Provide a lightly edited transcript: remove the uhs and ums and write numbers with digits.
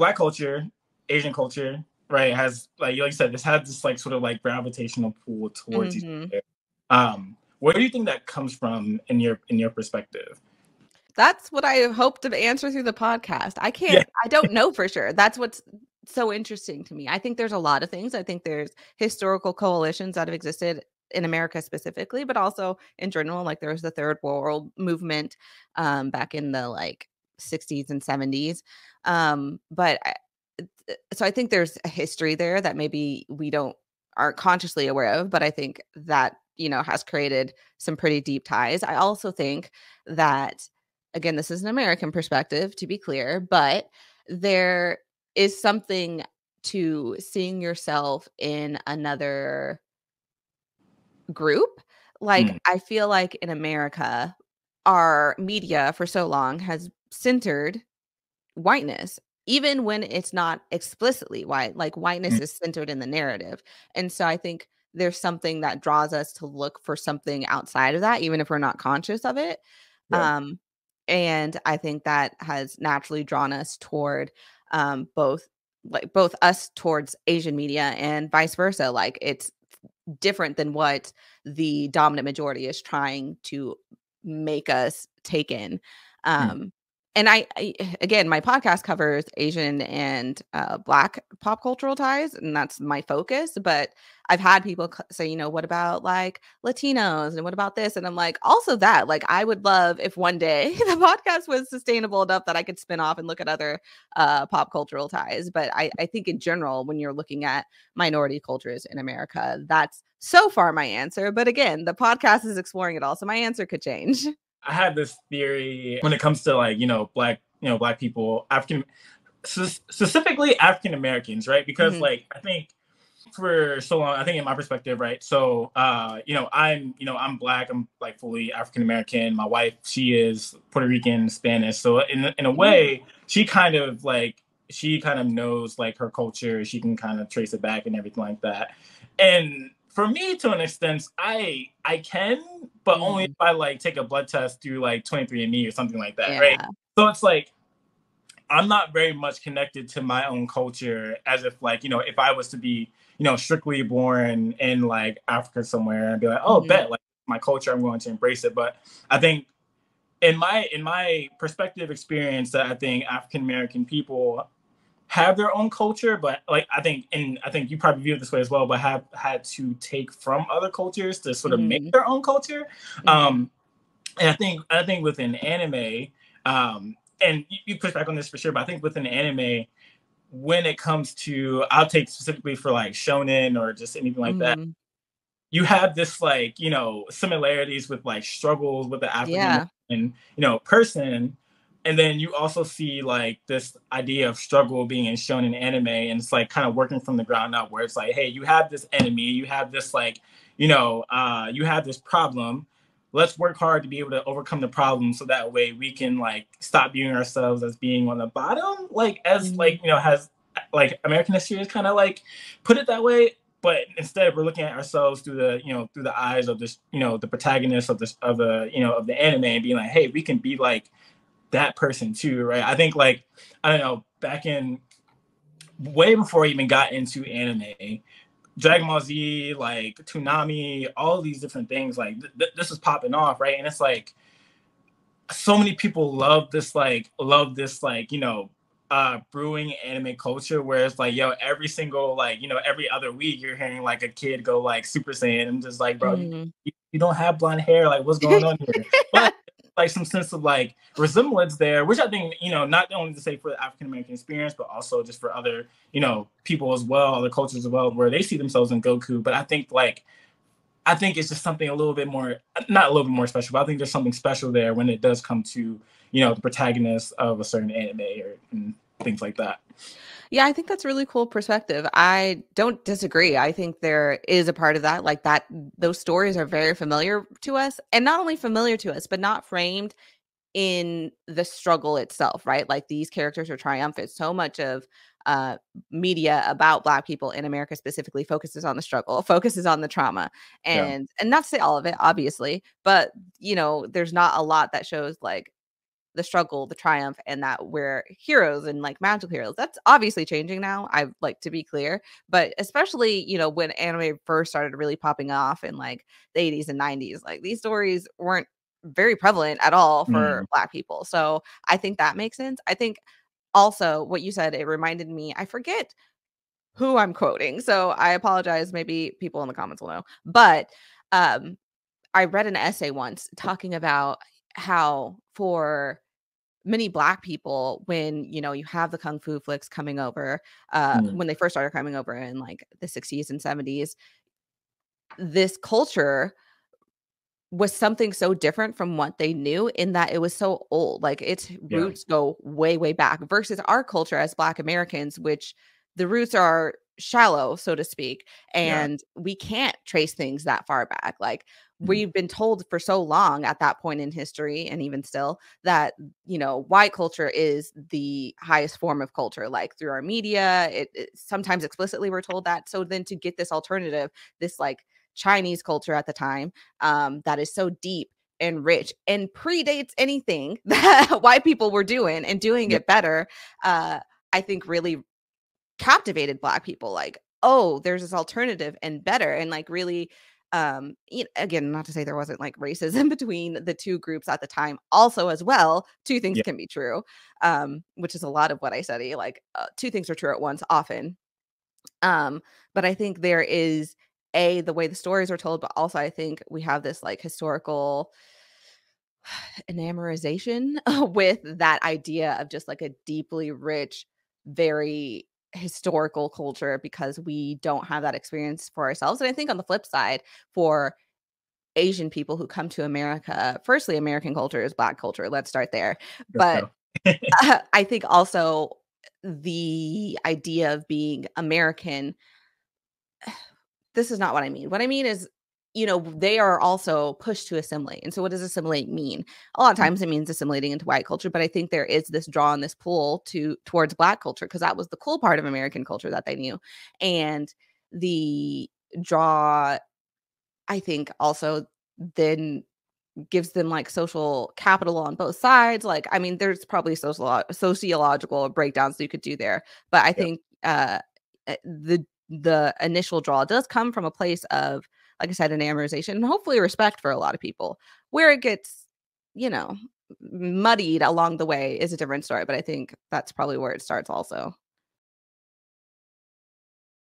Black culture, Asian culture, right, has like you said, this has this like sort of like gravitational pull towards each Hmm. other. Where do you think that comes from in your perspective? That's what I hope to answer through the podcast. Yeah. I don't know for sure. That's what's so interesting to me. I think there's a lot of things. I think there's historical coalitions that have existed in America specifically, but also in general. Like there was the Third World Movement back in the like 60s and 70s. So I think there's a history there that maybe we don't aren't consciously aware of, but I think that, has created some pretty deep ties. I also think that, again, this is an American perspective, to be clear, but there is something to seeing yourself in another group. Like, Mm, I feel like in America, our media for so long has centered whiteness, even when it's not explicitly white. Like, whiteness mm, is centered in the narrative. And so I think there's something that draws us to look for something outside of that, even if we're not conscious of it. yeah. Um, and I think that has naturally drawn us toward both us towards Asian media and vice versa. Like it's different than what the dominant majority is trying to make us take in. Mm, Um, and again, my podcast covers Asian and Black pop cultural ties, and that's my focus. But I've had people say, what about like Latinos and what about this? And I'm like, also that, like, I would love if one day the podcast was sustainable enough that I could spin off and look at other pop cultural ties. But I think in general, when you're looking at minority cultures in America, that's so far my answer. But again, the podcast is exploring it all, so my answer could change. I had this theory when it comes to like black people, specifically African Americans, right? Because Hmm. like I think for so long, I think in my perspective, right? So I'm black, I'm like fully African American. My wife, she is Puerto Rican, Spanish. So in a Ooh. way, she kind of knows like her culture. She can kind of trace it back and everything like that. And for me, to an extent, I can, but only if Mm. I like take a blood test through like 23andMe or something like that, right? Yeah. So it's like I'm not very much connected to my own culture as if like, if I was to be, strictly born in like Africa somewhere and be like, oh, Hmm. bet like my culture, I'm going to embrace it. But I think in my perspective experience that I think African American people have their own culture, but like I think you probably view it this way as well, but have had to take from other cultures to sort of make Hmm. their own culture. Hmm. Um, and I think within anime, and you push back on this for sure, but I think within anime, when it comes to, I'll take specifically for like shonen or just anything like that, Hmm. you have this like similarities with like struggles with the African Yeah. American person, and then you also see like this idea of struggle being shown in anime, and it's like kind of working from the ground up, where it's like, hey, you have this enemy, you have this like you have this problem. Let's work hard to be able to overcome the problem, so that way we can like stop viewing ourselves as being on the bottom, like as Hmm. like has like American history is kind of like put it that way. But instead we're looking at ourselves through the through the eyes of this the protagonist of this of the of the anime, and being like, hey, we can be like that person too, right? I think like, I don't know, back in way before I even got into anime, Dragon Ball Z, like Toonami, all these different things, like this is popping off, right? And it's like so many people love this like brewing anime culture, where it's like, yo, every single like every other week you're hearing like a kid go like Super Saiyan. I'm just like, bro, Hmm. you don't have blonde hair, like what's going on here? But like some sense of like resemblance there, which I think not only to say for the African American experience, but also just for other people as well, other cultures as well, where they see themselves in Goku. But I think it's just something a little bit more, not a little bit more special, but I think there's something special there when it does come to, the protagonist of a certain anime or and things like that. Yeah, I think that's a really cool perspective. I don't disagree. I think there is a part of that, like that, those stories are very familiar to us, and not only familiar to us, but not framed in the struggle itself, right? Like these characters are triumphant. So much of uh, media about Black people in America specifically focuses on the struggle, focuses on the trauma, Yeah. and not to say all of it, obviously, but there's not a lot that shows like the struggle, the triumph, and that we're heroes and like magical heroes. That's obviously changing now. I like to be clear, but especially, you know, when anime first started really popping off in like the 80s and 90s, like these stories weren't very prevalent at all Mm. for Black people. So I think that makes sense. I think also what you said, it reminded me, I forget who I'm quoting. So I apologize. Maybe people in the comments will know. But um, I read an essay once talking about how for many Black people, when you know you have the kung fu flicks coming over, Mm. when they first started coming over in like the 60s and 70s, this culture was something so different from what they knew in that it was so old. Like its Yeah. roots go way, way back versus our culture as Black Americans, which the roots are shallow, so to speak, Yeah. and we can't trace things that far back. Like Mm. we've been told for so long at that point in history, and even still, that you know white culture is the highest form of culture. Like through our media, it sometimes explicitly we're told that. So then to get this alternative, this like Chinese culture at the time, that is so deep and rich and predates anything that white people were doing and doing Yeah. it better, I think really captivated Black people. Like, oh, there's this alternative and better, and like really, again, not to say there wasn't like racism between the two groups at the time. Also, as well, two things Yeah. can be true, which is a lot of what I study. Like, two things are true at once often. But I think there is the way the stories are told, but also I think we have this like historical enamorization with that idea of just like a deeply rich, very historical culture because we don't have that experience for ourselves. And I think on the flip side, for Asian people who come to America, firstly, American culture is Black culture. Let's start there. Let's But go. I think also the idea of being American, this is not what I mean. What I mean is, you know, they are also pushed to assimilate. And so what does assimilate mean? A lot of Mm. times it means assimilating into white culture, but I think there is this draw and this pull towards Black culture because that was the cool part of American culture that they knew. And the draw, I think, also then gives them like social capital on both sides. Like, I mean, there's probably sociological breakdowns you could do there, but I Yeah. think the initial draw does come from a place of, like I said, enamorization and hopefully respect for a lot of people. Where it gets, you know, muddied along the way is a different story, but I think that's probably where it starts also.